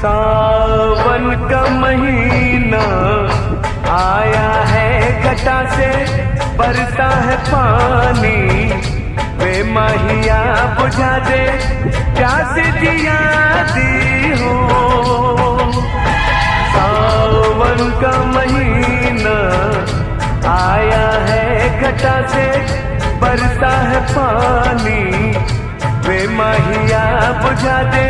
सावन का महीना आया है, घटा से बरसा है पानी। वे माहिया बुझा दे प्यास जिया दी हो। सावन का महीना आया है, घटा से बरसा है पानी। वे माहिया बुझा दे